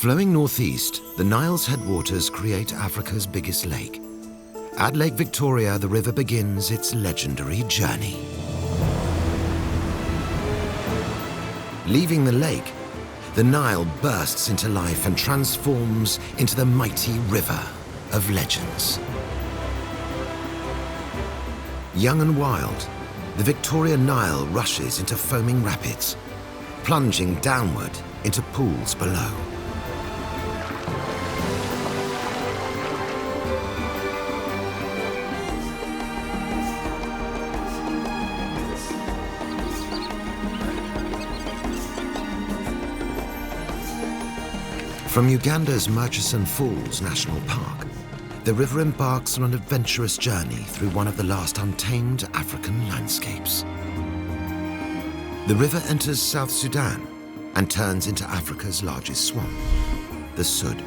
Flowing northeast, the Nile's headwaters create Africa's biggest lake. At Lake Victoria, the river begins its legendary journey. Leaving the lake, the Nile bursts into life and transforms into the mighty river of legends. Young and wild, the Victoria Nile rushes into foaming rapids, plunging downward into pools below. From Uganda's Murchison Falls National Park, the river embarks on an adventurous journey through one of the last untamed African landscapes. The river enters South Sudan and turns into Africa's largest swamp, the Sudd.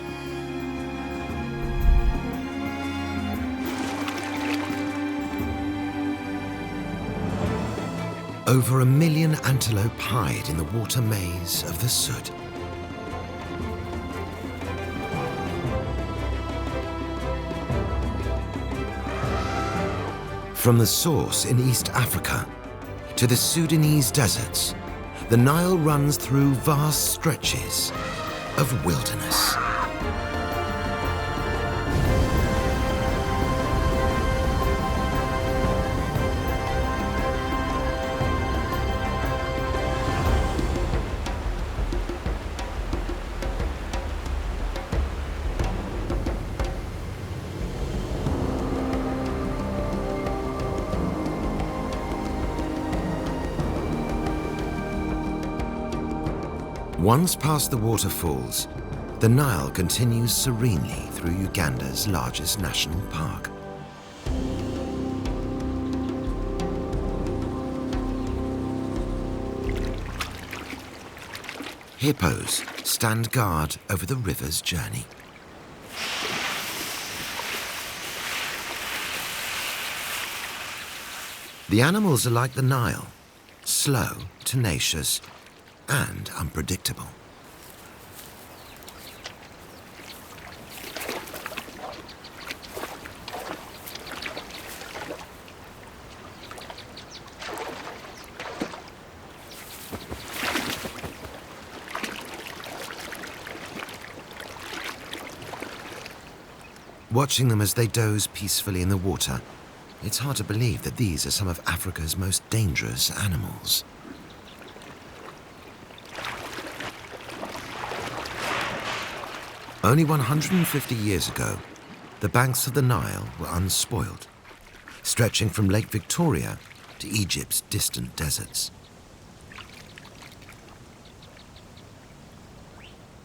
Over 1 million antelope hide in the water maze of the Sudd. From the source in East Africa to the Sudanese deserts, the Nile runs through vast stretches of wilderness. Once past the waterfalls, the Nile continues serenely through Uganda's largest national park. Hippos stand guard over the river's journey. The animals are like the Nile, slow, tenacious, and unpredictable. Watching them as they doze peacefully in the water, it's hard to believe that these are some of Africa's most dangerous animals. Only 150 years ago, the banks of the Nile were unspoiled, stretching from Lake Victoria to Egypt's distant deserts.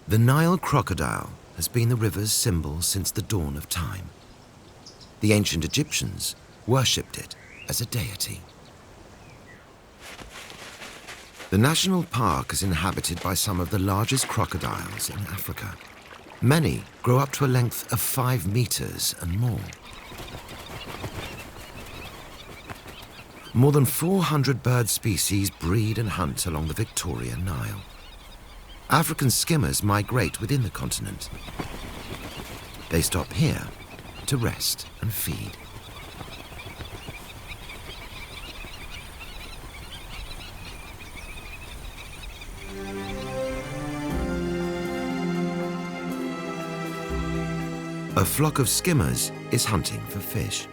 The Nile crocodile has been the river's symbol since the dawn of time. The ancient Egyptians worshipped it as a deity. The national park is inhabited by some of the largest crocodiles in Africa. Many grow up to a length of 5 meters and more. More than 400 bird species breed and hunt along the Victoria Nile. African skimmers migrate within the continent. They stop here to rest and feed. A flock of skimmers is hunting for fish.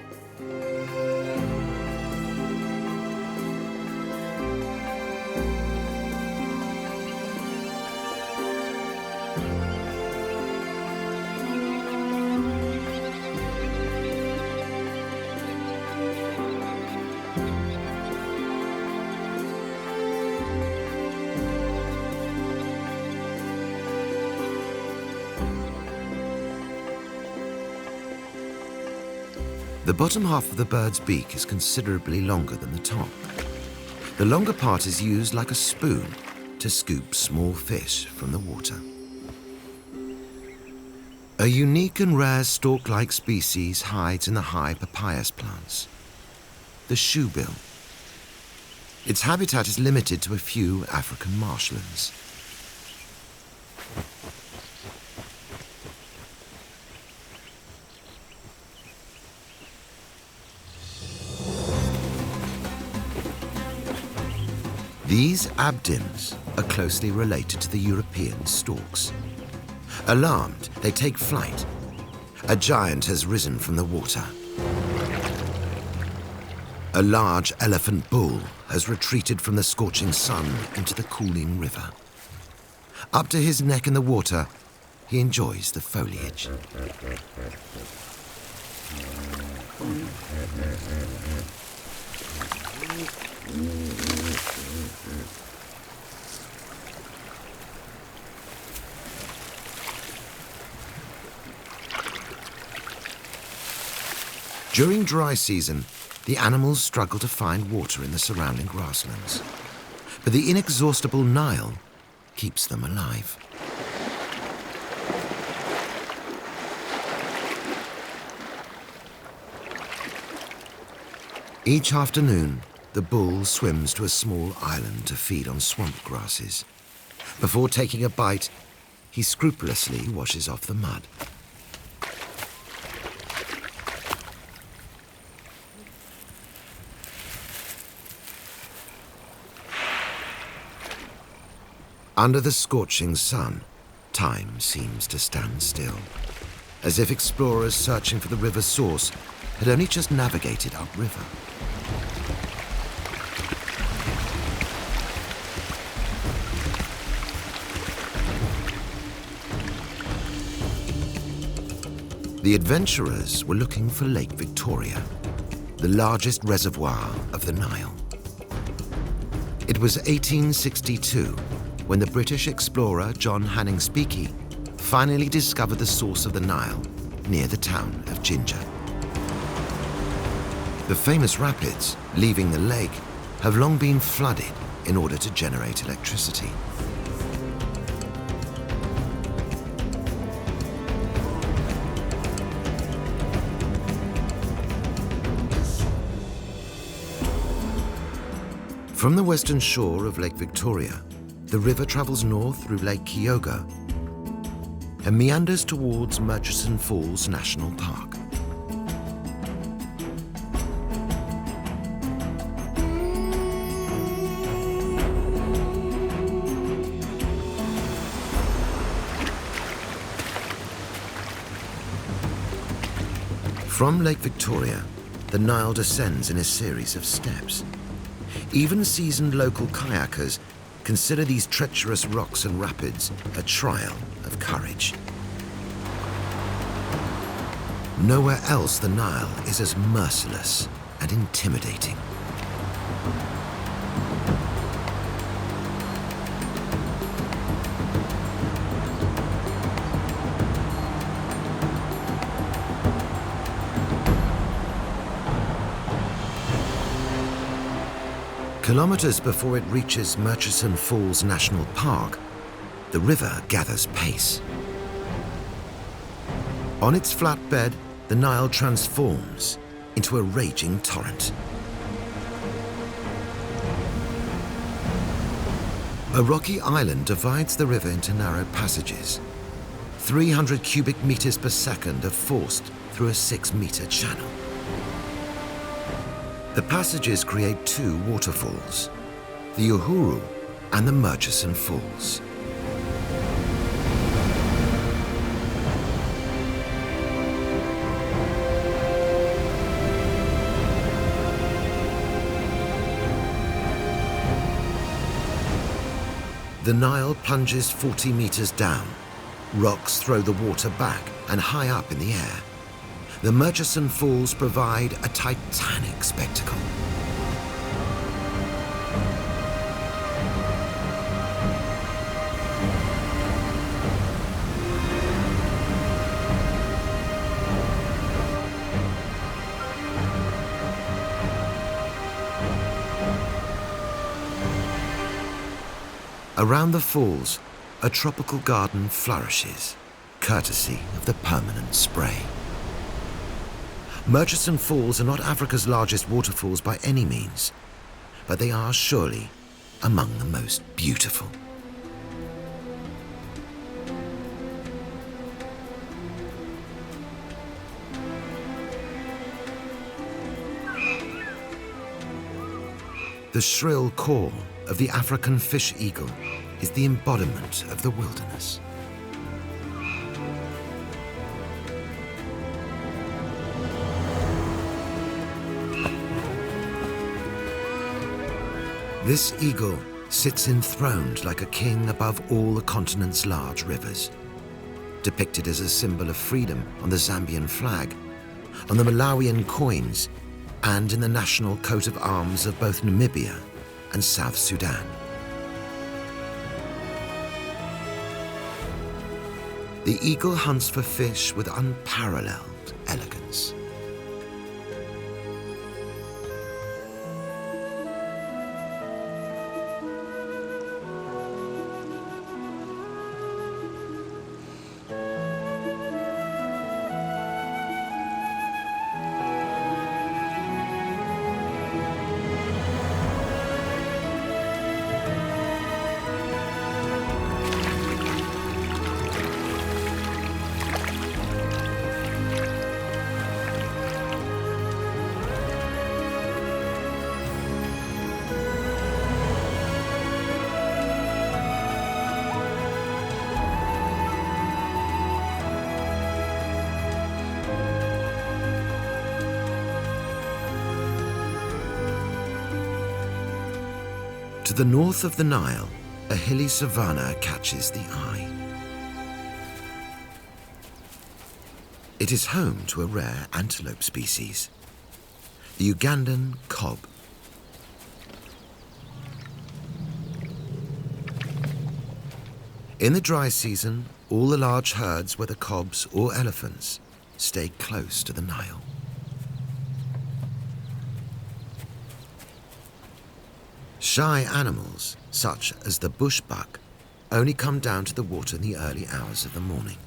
The bottom half of the bird's beak is considerably longer than the top. The longer part is used like a spoon to scoop small fish from the water. A unique and rare stalk-like species hides in the high papyrus plants, the shoebill. Its habitat is limited to a few African marshlands. These abdims are closely related to the European storks. Alarmed, they take flight. A giant has risen from the water. A large elephant bull has retreated from the scorching sun into the cooling river. Up to his neck in the water, he enjoys the foliage. During dry season, the animals struggle to find water in the surrounding grasslands. But the inexhaustible Nile keeps them alive. Each afternoon, the bull swims to a small island to feed on swamp grasses. Before taking a bite, he scrupulously washes off the mud. Under the scorching sun, time seems to stand still, as if explorers searching for the river's source had only just navigated upriver. The adventurers were looking for Lake Victoria, the largest reservoir of the Nile. It was 1862 when the British explorer John Hanning Speke finally discovered the source of the Nile near the town of Ginger. The famous rapids leaving the lake have long been flooded in order to generate electricity. From the western shore of Lake Victoria, the river travels north through Lake Kyoga and meanders towards Murchison Falls National Park. From Lake Victoria, the Nile descends in a series of steps. Even seasoned local kayakers consider these treacherous rocks and rapids a trial of courage. Nowhere else the Nile is as merciless and intimidating. Kilometres before it reaches Murchison Falls National Park, the river gathers pace. On its flat bed, the Nile transforms into a raging torrent. A rocky island divides the river into narrow passages. 300 cubic meters per second are forced through a 6-meter channel. The passages create two waterfalls, the Uhuru and the Murchison Falls. The Nile plunges 40 meters down. Rocks throw the water back and high up in the air. The Murchison Falls provide a titanic spectacle. Around the falls, a tropical garden flourishes, courtesy of the permanent spray. Murchison Falls are not Africa's largest waterfalls by any means, but they are surely among the most beautiful. The shrill call of the African fish eagle is the embodiment of the wilderness. This eagle sits enthroned like a king above all the continent's large rivers, depicted as a symbol of freedom on the Zambian flag, on the Malawian coins, and in the national coat of arms of both Namibia and South Sudan. The eagle hunts for fish with unparalleled elegance. To the north of the Nile, a hilly savannah catches the eye. It is home to a rare antelope species, the Ugandan cob. In the dry season, all the large herds, whether cobs or elephants, stay close to the Nile. Shy animals, such as the bushbuck, only come down to the water in the early hours of the morning.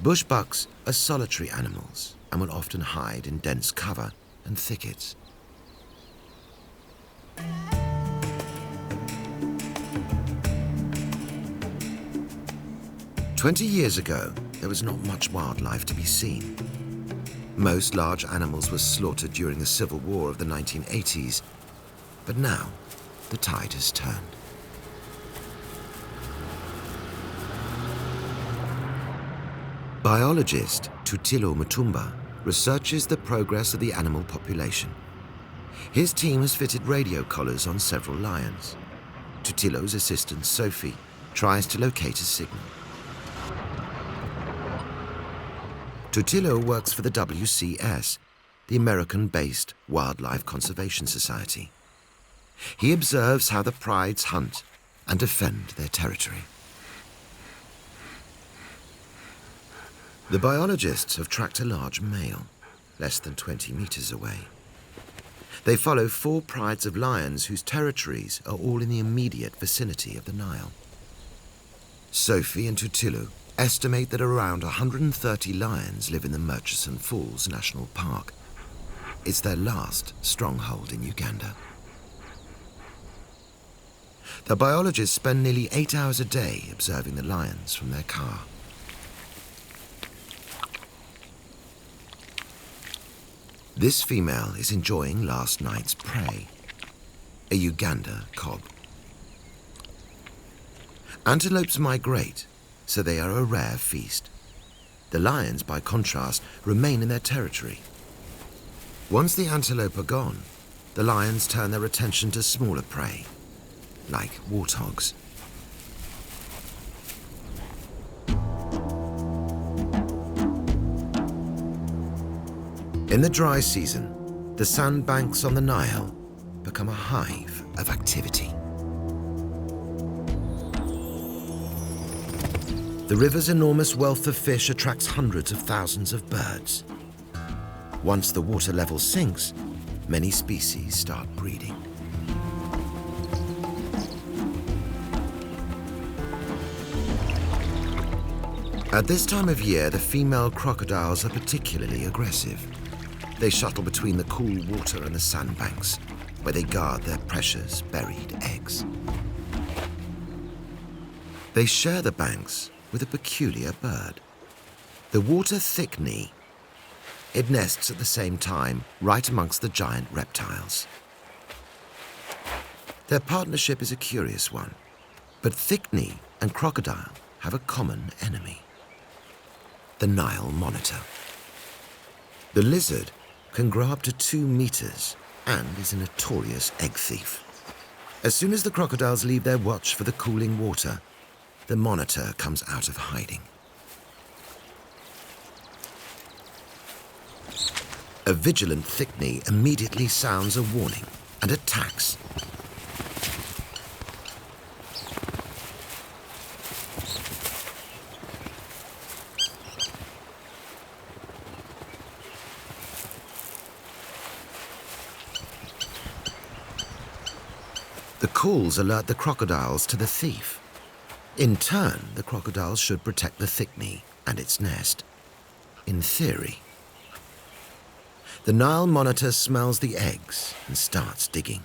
Bushbucks are solitary animals and will often hide in dense cover and thickets. "20 years ago, there was not much wildlife to be seen. Most large animals were slaughtered during the Civil War of the 1980s, but now the tide has turned. Biologist Tutilo Mutumba researches the progress of the animal population. His team has fitted radio collars on several lions. Tutilo's assistant Sophie tries to locate a signal. Tutilo works for the WCS, the American-based Wildlife Conservation Society. He observes how the prides hunt and defend their territory. The biologists have tracked a large male, less than 20 meters away. They follow 4 prides of lions whose territories are all in the immediate vicinity of the Nile. Sophie and Tutilo estimate that around 130 lions live in the Murchison Falls National Park. It's their last stronghold in Uganda. The biologists spend nearly 8 hours a day observing the lions from their car. This female is enjoying last night's prey, a Uganda cob. Antelopes migrate, so they are a rare feast. The lions, by contrast, remain in their territory. Once the antelope are gone, the lions turn their attention to smaller prey, like warthogs. In the dry season, the sandbanks on the Nile become a hive of activity. The river's enormous wealth of fish attracts hundreds of thousands of birds. Once the water level sinks, many species start breeding. At this time of year, the female crocodiles are particularly aggressive. They shuttle between the cool water and the sandbanks, where they guard their precious buried eggs. They share the banks with a peculiar bird, the water thickney. It nests at the same time, right amongst the giant reptiles. Their partnership is a curious one, but thick-knee and crocodile have a common enemy: the Nile Monitor. The lizard can grow up to 2 meters and is a notorious egg thief. As soon as the crocodiles leave their watch for the cooling water, the monitor comes out of hiding. A vigilant thick-knee immediately sounds a warning and attacks. The calls alert the crocodiles to the thief. In turn, the crocodiles should protect the thick-knee and its nest. In theory. The Nile Monitor smells the eggs and starts digging.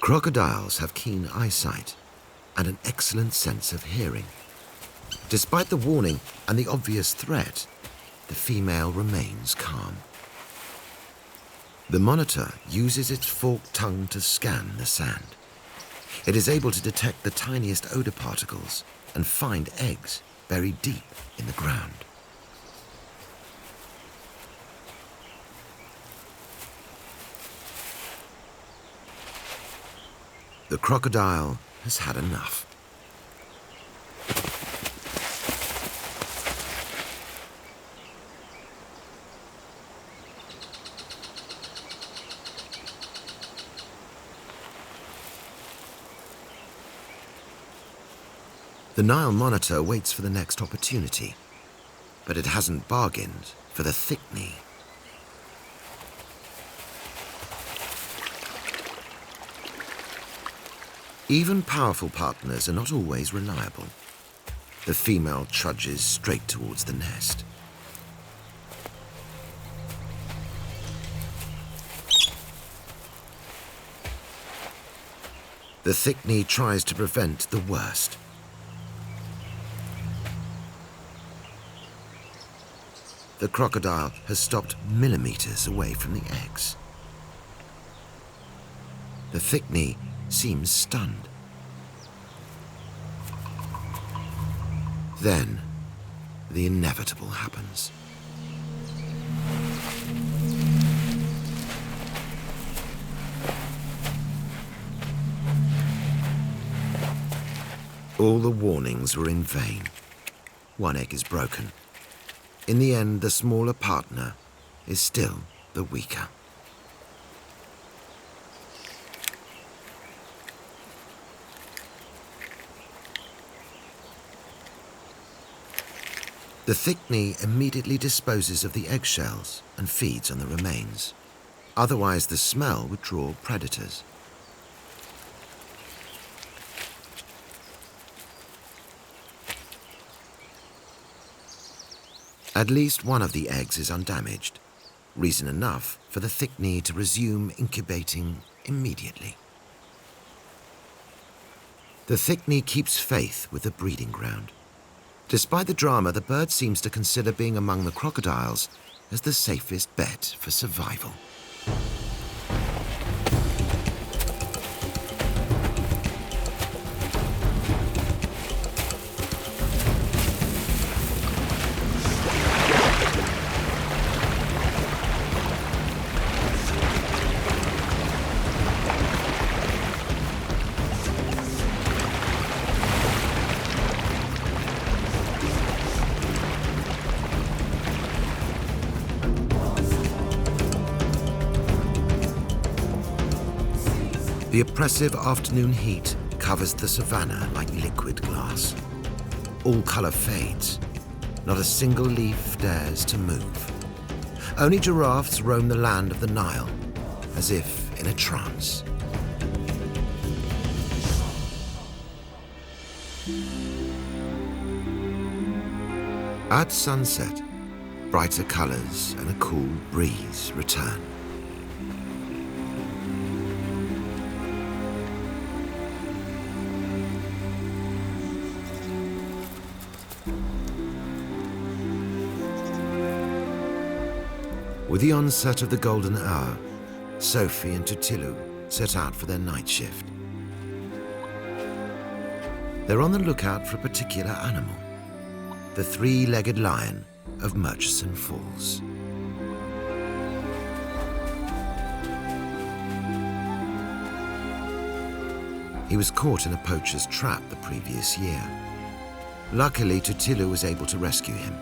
Crocodiles have keen eyesight and an excellent sense of hearing. Despite the warning and the obvious threat, the female remains calm. The monitor uses its forked tongue to scan the sand. It is able to detect the tiniest odor particles and find eggs buried deep in the ground. The crocodile has had enough. The Nile Monitor waits for the next opportunity, but it hasn't bargained for the thick-knee. Even powerful partners are not always reliable. The female trudges straight towards the nest. The thick-knee tries to prevent the worst. The crocodile has stopped millimeters away from the eggs. The thick-knee seems stunned. Then, the inevitable happens. All the warnings were in vain. One egg is broken. In the end, the smaller partner is still the weaker. The thick-knee immediately disposes of the eggshells and feeds on the remains. Otherwise, the smell would draw predators. At least one of the eggs is undamaged, reason enough for the thick-knee to resume incubating immediately. The thick-knee keeps faith with the breeding ground. Despite the drama, the bird seems to consider being among the crocodiles as the safest bet for survival. The oppressive afternoon heat covers the savannah like liquid glass. All color fades. Not a single leaf dares to move. Only giraffes roam the land of the Nile, as if in a trance. At sunset, brighter colors and a cool breeze return. With the onset of the golden hour, Sophie and Tutilu set out for their night shift. They're on the lookout for a particular animal, the three-legged lion of Murchison Falls. He was caught in a poacher's trap the previous year. Luckily, Tutilu was able to rescue him,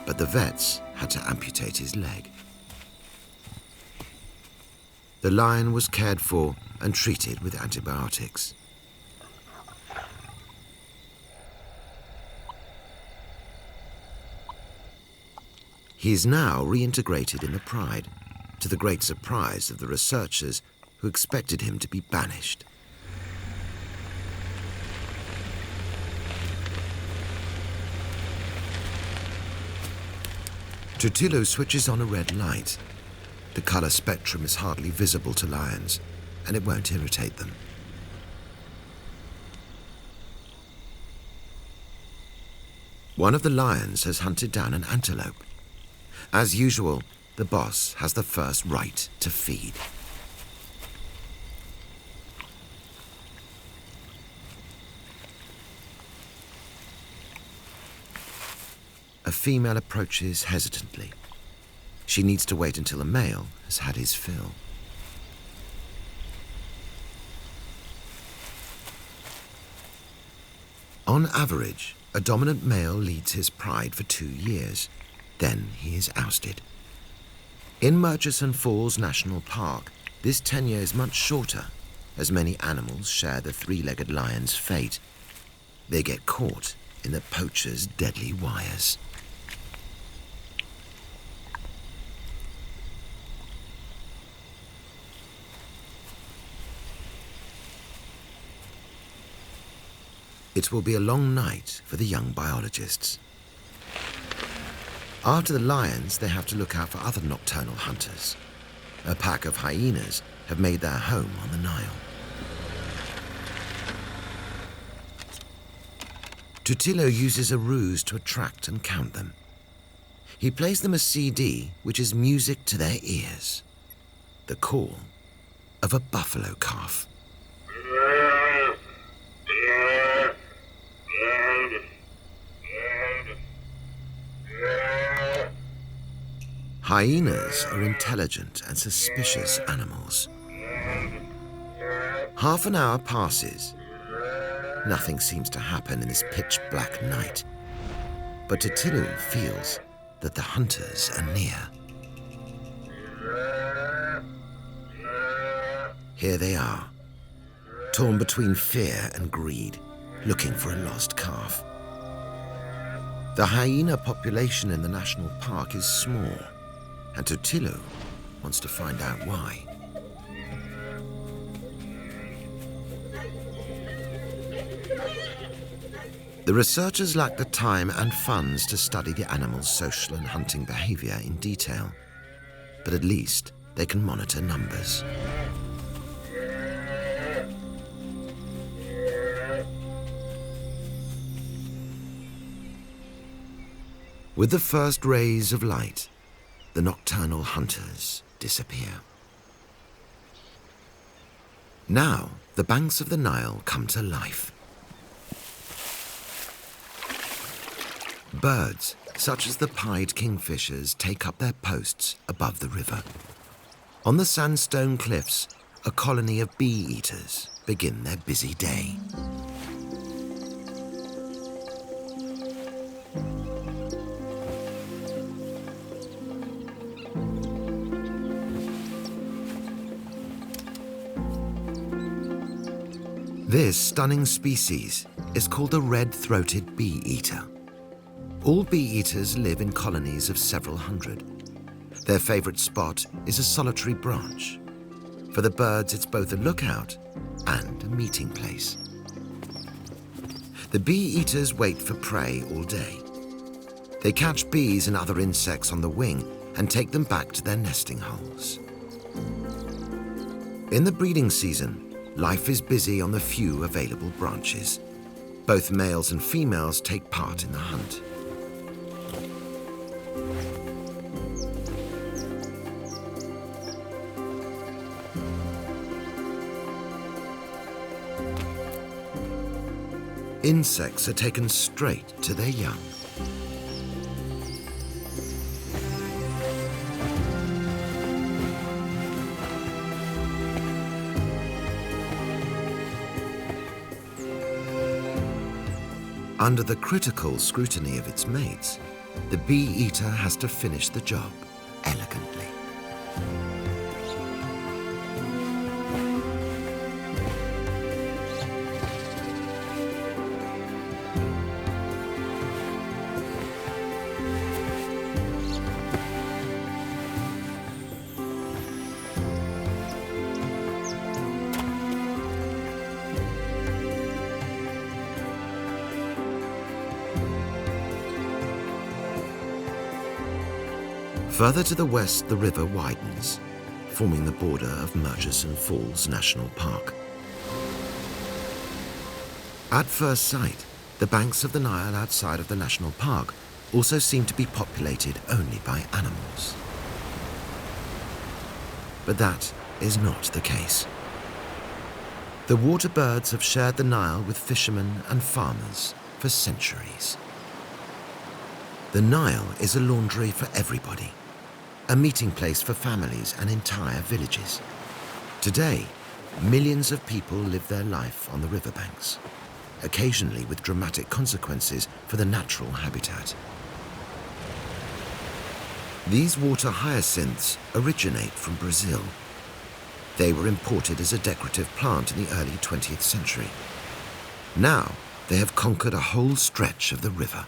but the vets had to amputate his leg. The lion was cared for and treated with antibiotics. He is now reintegrated in the pride, to the great surprise of the researchers who expected him to be banished. Tutilu switches on a red light. The color spectrum is hardly visible to lions, and it won't irritate them. One of the lions has hunted down an antelope. As usual, the boss has the first right to feed. A female approaches hesitantly. She needs to wait until the male has had his fill. On average, a dominant male leads his pride for 2 years. Then he is ousted. In Murchison Falls National Park, this tenure is much shorter, as many animals share the three-legged lion's fate. They get caught in the poacher's deadly wires. It will be a long night for the young biologists. After the lions, they have to look out for other nocturnal hunters. A pack of hyenas have made their home on the Nile. Tutilu uses a ruse to attract and count them. He plays them a CD, which is music to their ears. The call of a buffalo calf. Hyenas are intelligent and suspicious animals. Half an hour passes. Nothing seems to happen in this pitch-black night. But Tutilu feels that the hunters are near. Here they are, torn between fear and greed, looking for a lost calf. The hyena population in the national park is small, and Tutilu wants to find out why. The researchers lack the time and funds to study the animal's social and hunting behavior in detail, but at least they can monitor numbers. With the first rays of light, the nocturnal hunters disappear. Now, the banks of the Nile come to life. Birds, such as the pied kingfishers, take up their posts above the river. On the sandstone cliffs, a colony of bee-eaters begin their busy day. This stunning species is called the red-throated bee-eater. All bee-eaters live in colonies of several hundred. Their favorite spot is a solitary branch. For the birds, it's both a lookout and a meeting place. The bee-eaters wait for prey all day. They catch bees and other insects on the wing and take them back to their nesting holes. In the breeding season, life is busy on the few available branches. Both males and females take part in the hunt. Insects are taken straight to their young. Under the critical scrutiny of its mates, the bee-eater has to finish the job elegantly. Further to the west, the river widens, forming the border of Murchison Falls National Park. At first sight, the banks of the Nile outside of the national park also seem to be populated only by animals. But that is not the case. The water birds have shared the Nile with fishermen and farmers for centuries. The Nile is a laundry for everybody, a meeting place for families and entire villages. Today, millions of people live their life on the riverbanks, occasionally with dramatic consequences for the natural habitat. These water hyacinths originate from Brazil. They were imported as a decorative plant in the early 20th century. Now, they have conquered a whole stretch of the river.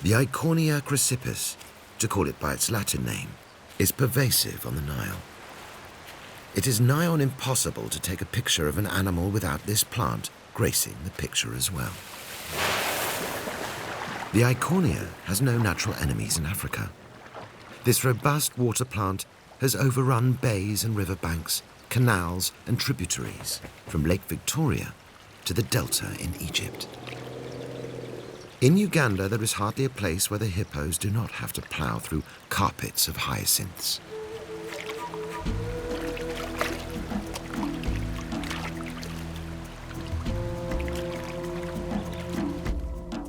The Icornia crucipis, to call it by its Latin name, is pervasive on the Nile. It is nigh on impossible to take a picture of an animal without this plant gracing the picture as well. The Icornia has no natural enemies in Africa. This robust water plant has overrun bays and riverbanks, canals and tributaries from Lake Victoria to the Delta in Egypt. In Uganda, there is hardly a place where the hippos do not have to plough through carpets of hyacinths.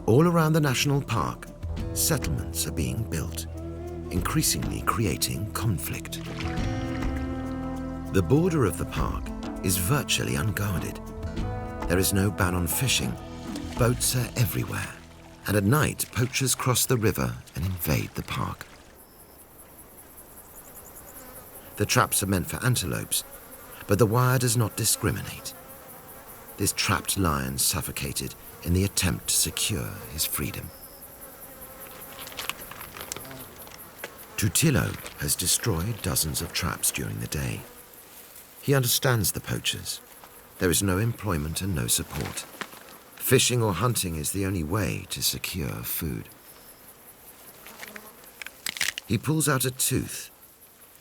All around the national park, settlements are being built, increasingly creating conflict. The border of the park is virtually unguarded. There is no ban on fishing. Boats are everywhere. And at night, poachers cross the river and invade the park. The traps are meant for antelopes, but the wire does not discriminate. This trapped lion suffocated in the attempt to secure his freedom. Tutilo has destroyed dozens of traps during the day. He understands the poachers. There is no employment and no support. Fishing or hunting is the only way to secure food. He pulls out a tooth.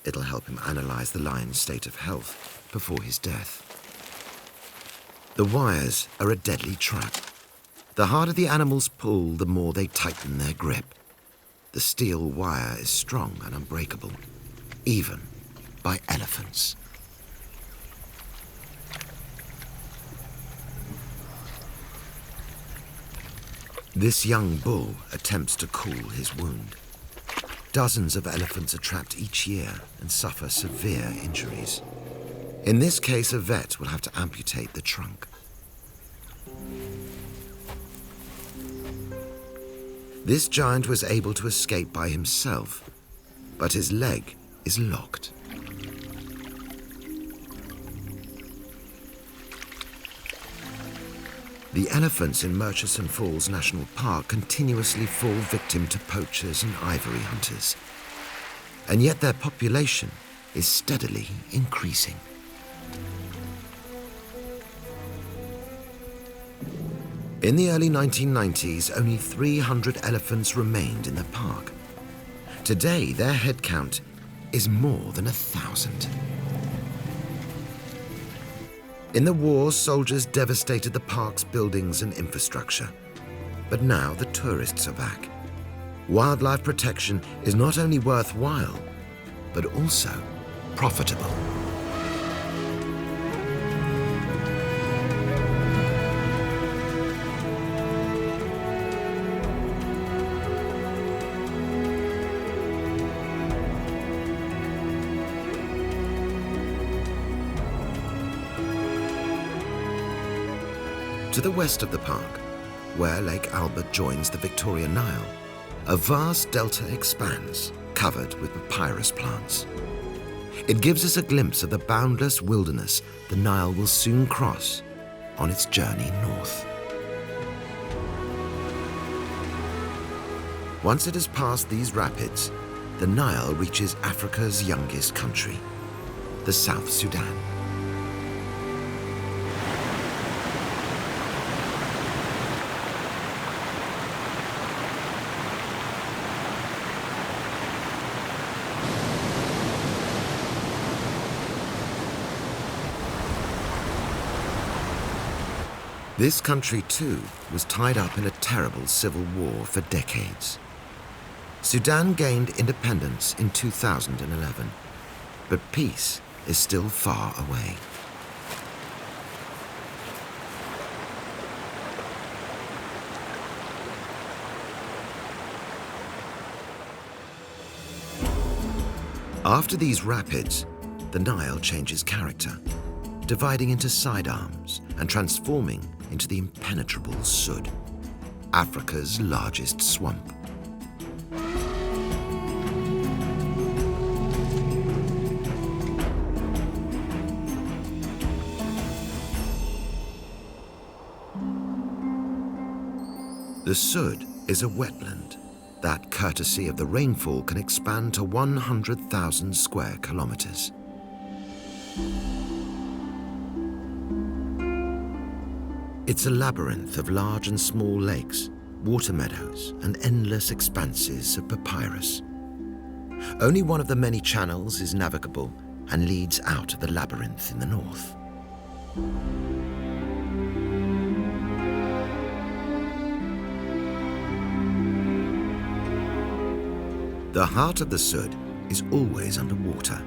It'll help him analyze the lion's state of health before his death. The wires are a deadly trap. The harder the animals pull, the more they tighten their grip. The steel wire is strong and unbreakable, even by elephants. This young bull attempts to cool his wound. Dozens of elephants are trapped each year and suffer severe injuries. In this case, a vet will have to amputate the trunk. This giant was able to escape by himself, but his leg is locked. The elephants in Murchison Falls National Park continuously fall victim to poachers and ivory hunters. And yet their population is steadily increasing. In the early 1990s, only 300 elephants remained in the park. Today, their head count is more than 1,000. In the war, soldiers devastated the park's buildings and infrastructure. But now the tourists are back. Wildlife protection is not only worthwhile, but also profitable. To the west of the park, where Lake Albert joins the Victoria Nile, a vast delta expands, covered with papyrus plants. It gives us a glimpse of the boundless wilderness the Nile will soon cross on its journey north. Once it has passed these rapids, the Nile reaches Africa's youngest country, the South Sudan. This country, too, was tied up in a terrible civil war for decades. Sudan gained independence in 2011, but peace is still far away. After these rapids, the Nile changes character, dividing into side arms and transforming into the impenetrable Sudd, Africa's largest swamp. The Sudd is a wetland that, courtesy of the rainfall, can expand to 100,000 square kilometres. It's a labyrinth of large and small lakes, water meadows, and endless expanses of papyrus. Only one of the many channels is navigable and leads out of the labyrinth in the north. The heart of the Sudd is always underwater,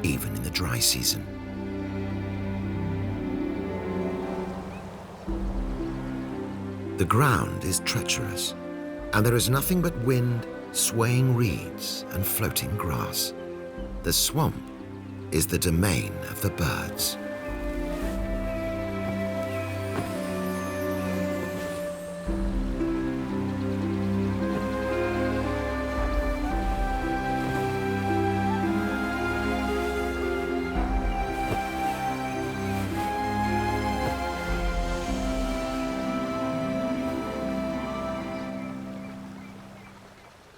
even in the dry season. The ground is treacherous, and there is nothing but wind, swaying reeds, and floating grass. The swamp is the domain of the birds.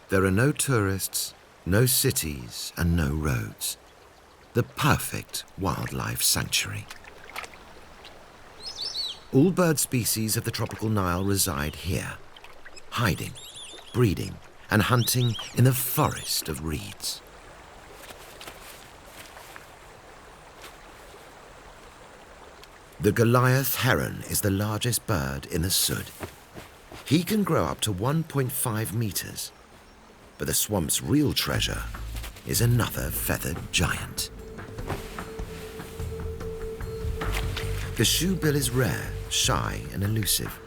There are no tourists, no cities, and no roads. The perfect wildlife sanctuary. All bird species of the tropical Nile reside here, hiding, breeding, and hunting in the forest of reeds. The Goliath heron is the largest bird in the Sudd. He can grow up to 1.5 meters. But the swamp's real treasure is another feathered giant. The shoebill is rare, shy, and elusive.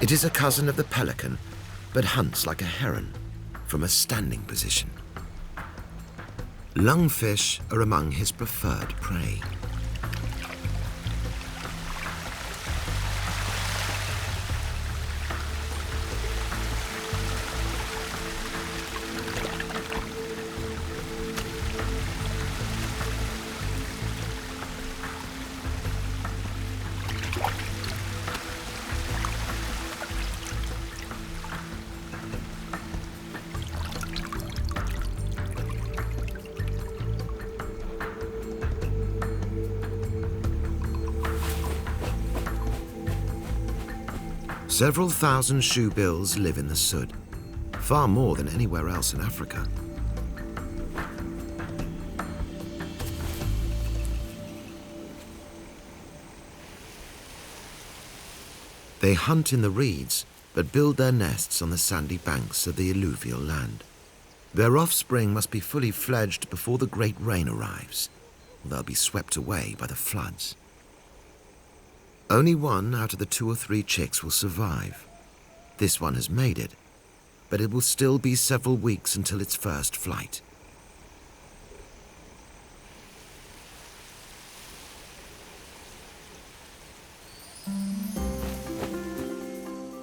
It is a cousin of the pelican, but hunts like a heron from a standing position. Lungfish are among his preferred prey. Several thousand shoebills live in the Sudd, far more than anywhere else in Africa. They hunt in the reeds, but build their nests on the sandy banks of the alluvial land. Their offspring must be fully fledged before the great rain arrives, or they'll be swept away by the floods. Only one out of the 2 or 3 chicks will survive. This one has made it, but it will still be several weeks until its first flight.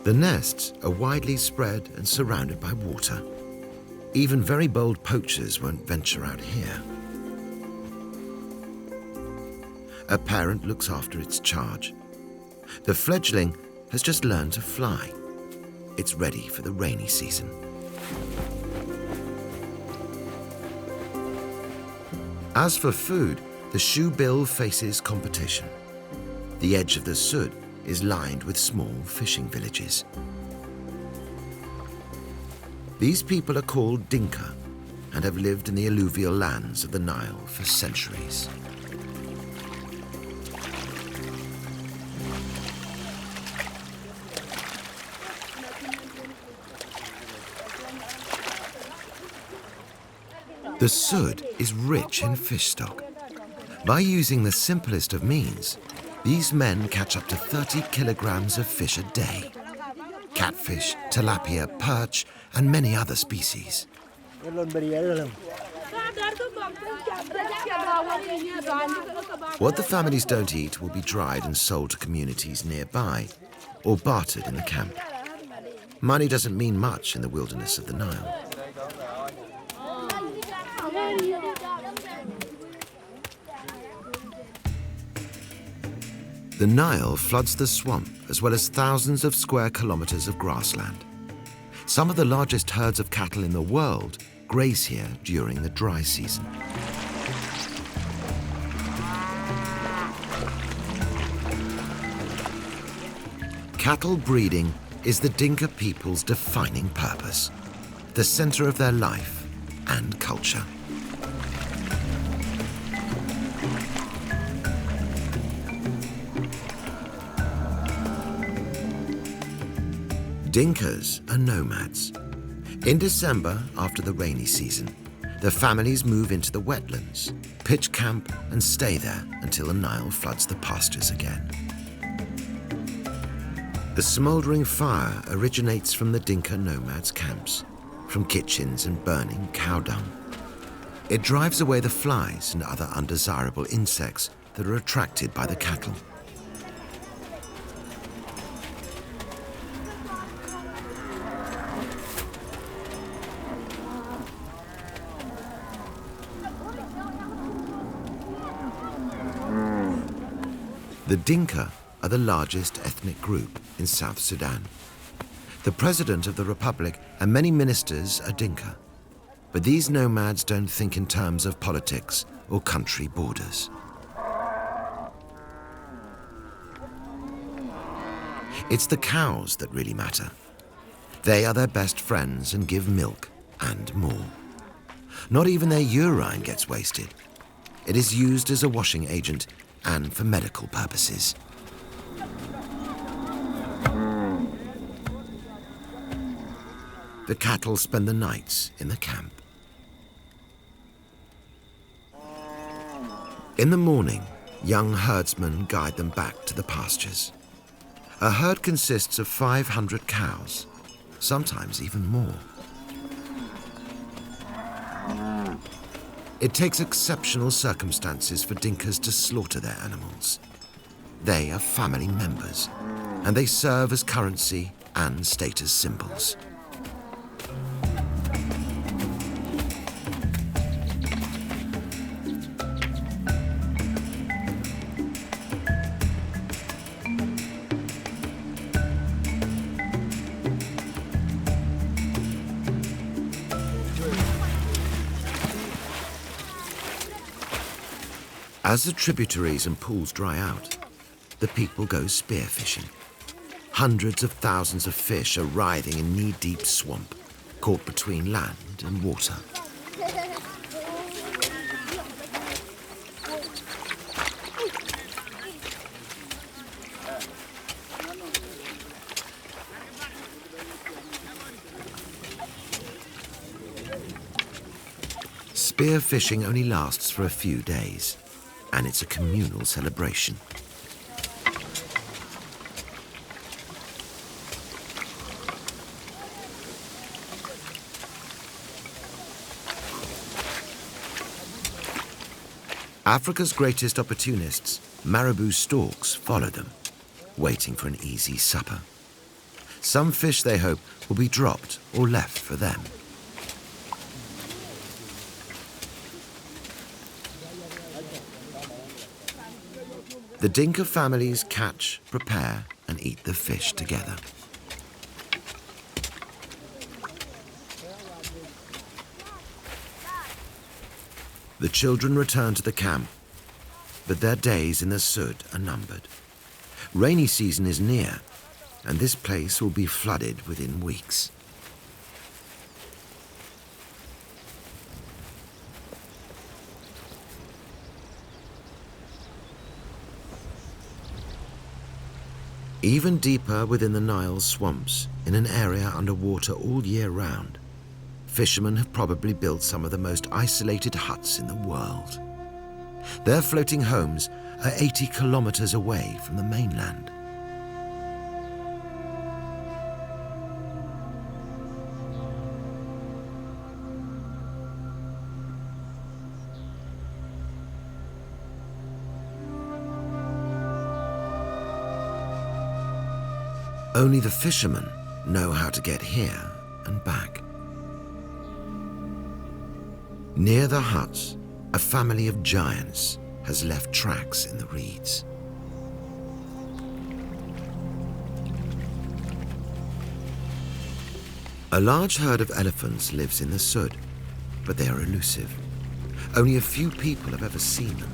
The nests are widely spread and surrounded by water. Even very bold poachers won't venture out here. A parent looks after its charge. The fledgling has just learned to fly. It's ready for the rainy season. As for food, the shoebill faces competition. The edge of the Sudd is lined with small fishing villages. These people are called Dinka and have lived in the alluvial lands of the Nile for centuries. The Sudd is rich in fish stock. By using the simplest of means, these men catch up to 30 kilograms of fish a day. Catfish, tilapia, perch, and many other species. What the families don't eat will be dried and sold to communities nearby or bartered in the camp. Money doesn't mean much in the wilderness of the Nile. The Nile floods the swamp as well as thousands of square kilometers of grassland. Some of the largest herds of cattle in the world graze here during the dry season. Cattle breeding is the Dinka people's defining purpose, the center of their life and culture. Dinkas are nomads. In December, after the rainy season, the families move into the wetlands, pitch camp and stay there until the Nile floods the pastures again. The smouldering fire originates from the Dinka nomads' camps, from kitchens and burning cow dung. It drives away the flies and other undesirable insects that are attracted by the cattle. The Dinka are the largest ethnic group in South Sudan. The president of the republic and many ministers are Dinka. But these nomads don't think in terms of politics or country borders. It's the cows that really matter. They are their best friends and give milk and more. Not even their urine gets wasted. It is used as a washing agent and for medical purposes. The cattle spend the nights in the camp. In the morning, young herdsmen guide them back to the pastures. A herd consists of 500 cows, sometimes even more. It takes exceptional circumstances for Dinkas to slaughter their animals. They are family members, and they serve as currency and status symbols. As the tributaries and pools dry out, the people go spearfishing. Hundreds of thousands of fish are writhing in knee-deep swamp, caught between land and water. Spearfishing only lasts for a few days, and it's a communal celebration. Africa's greatest opportunists, marabou storks, follow them, waiting for an easy supper. Some fish, they hope, will be dropped or left for them. The Dinka families catch, prepare, and eat the fish together. The children return to the camp, but their days in the Sudd are numbered. Rainy season is near, and this place will be flooded within weeks. Even deeper within the Nile swamps, in an area underwater all year round, fishermen have probably built some of the most isolated huts in the world. Their floating homes are 80 kilometres away from the mainland. Only the fishermen know how to get here and back. Near the huts, a family of giants has left tracks in the reeds. A large herd of elephants lives in the Sudd, but they are elusive. Only a few people have ever seen them.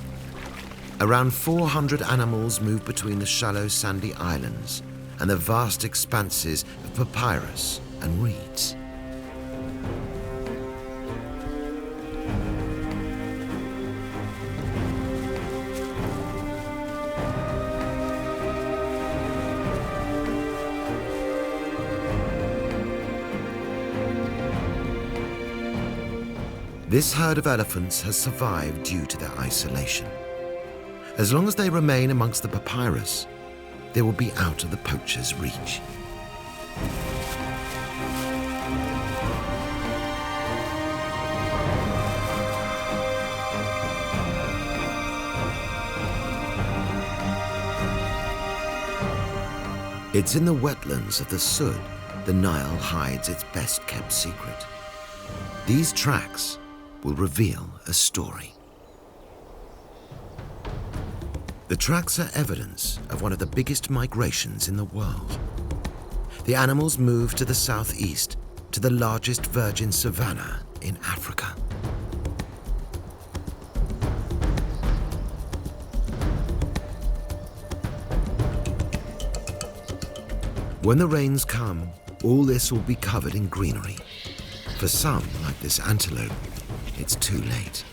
Around 400 animals move between the shallow sandy islands and the vast expanses of papyrus and reeds. This herd of elephants has survived due to their isolation. As long as they remain amongst the papyrus, they will be out of the poacher's reach. It's in the wetlands of the Sudd the Nile hides its best-kept secret. These tracks will reveal a story. The tracks are evidence of one of the biggest migrations in the world. The animals moved to the southeast, to the largest virgin savannah in Africa. When the rains come, all this will be covered in greenery. For some, like this antelope, it's too late.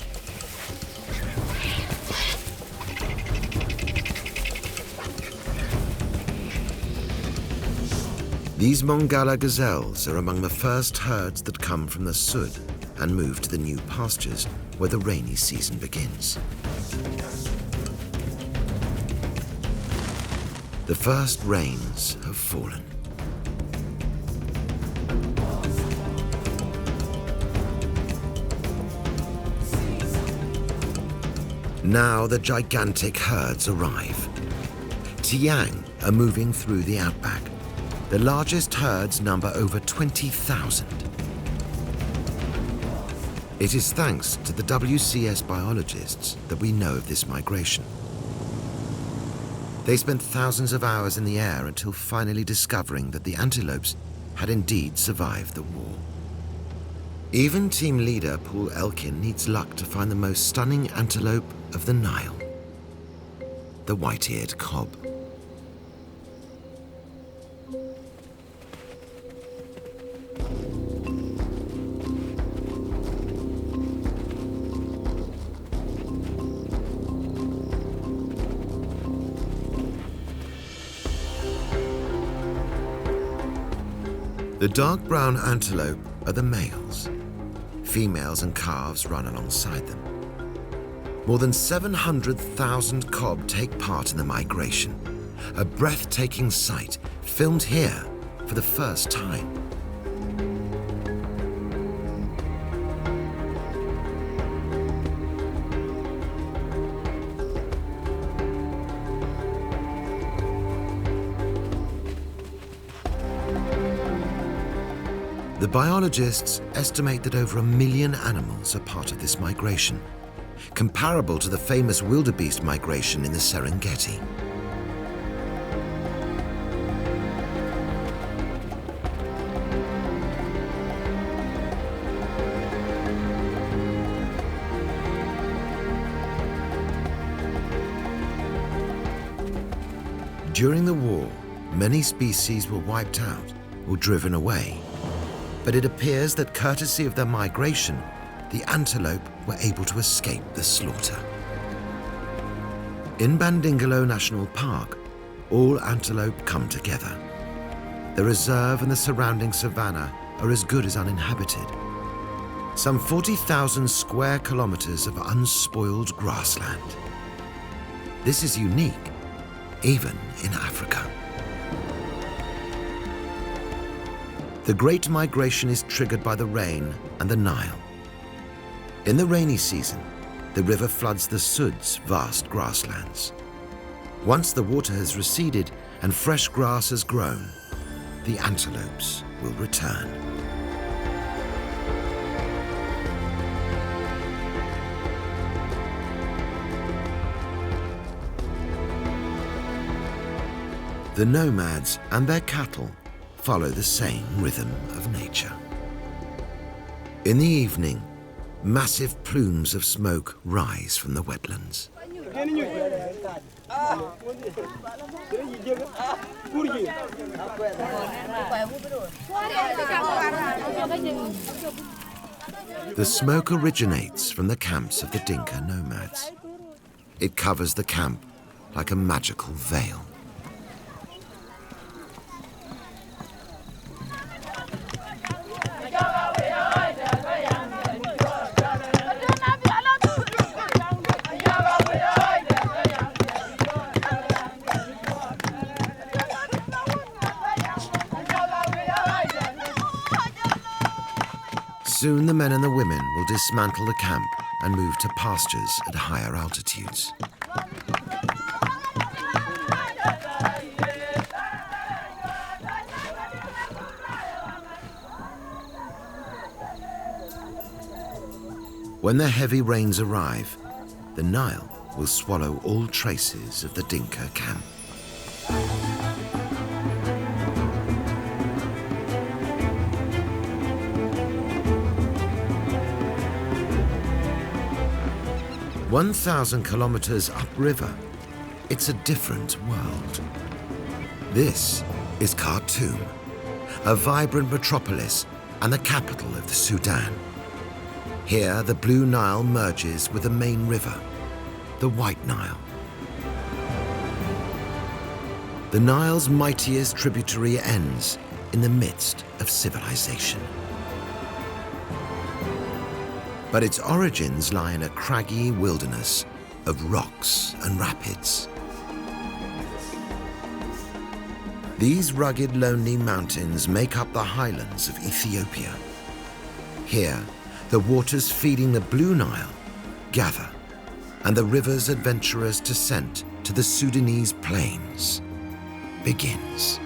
These Mongalla gazelles are among the first herds that come from the Sudd and move to the new pastures where the rainy season begins. The first rains have fallen. Now the gigantic herds arrive. Tiang are moving through the outback. The largest herds number over 20,000. It is thanks to the WCS biologists that we know of this migration. They spent thousands of hours in the air until finally discovering that the antelopes had indeed survived the war. Even team leader Paul Elkin needs luck to find the most stunning antelope of the Nile, the white-eared cob. The dark brown antelope are the males. Females and calves run alongside them. More than 700,000 cob take part in the migration, a breathtaking sight filmed here for the first time. The biologists estimate that over 1 million animals are part of this migration, comparable to the famous wildebeest migration in the Serengeti. During the war, many species were wiped out or driven away. But it appears that courtesy of their migration, the antelope were able to escape the slaughter. In Bandingalo National Park, all antelope come together. The reserve and the surrounding savannah are as good as uninhabited. Some 40,000 square kilometres of unspoiled grassland. This is unique, even in Africa. The Great Migration is triggered by the rain and the Nile. In the rainy season, the river floods the Sudd's vast grasslands. Once the water has receded and fresh grass has grown, the antelopes will return. The nomads and their cattle follow the same rhythm of nature. In the evening, massive plumes of smoke rise from the wetlands. The smoke originates from the camps of the Dinka nomads. It covers the camp like a magical veil. Soon the men and the women will dismantle the camp and move to pastures at higher altitudes. When the heavy rains arrive, the Nile will swallow all traces of the Dinka camp. "1,000 kilometers upriver, it's a different world. This is Khartoum, a vibrant metropolis and the capital of the Sudan. Here, the Blue Nile merges with the main river, the White Nile. The Nile's mightiest tributary ends in the midst of civilization. But its origins lie in a craggy wilderness of rocks and rapids. These rugged, lonely mountains make up the highlands of Ethiopia. Here, the waters feeding the Blue Nile gather, and the river's adventurous descent to the Sudanese plains begins.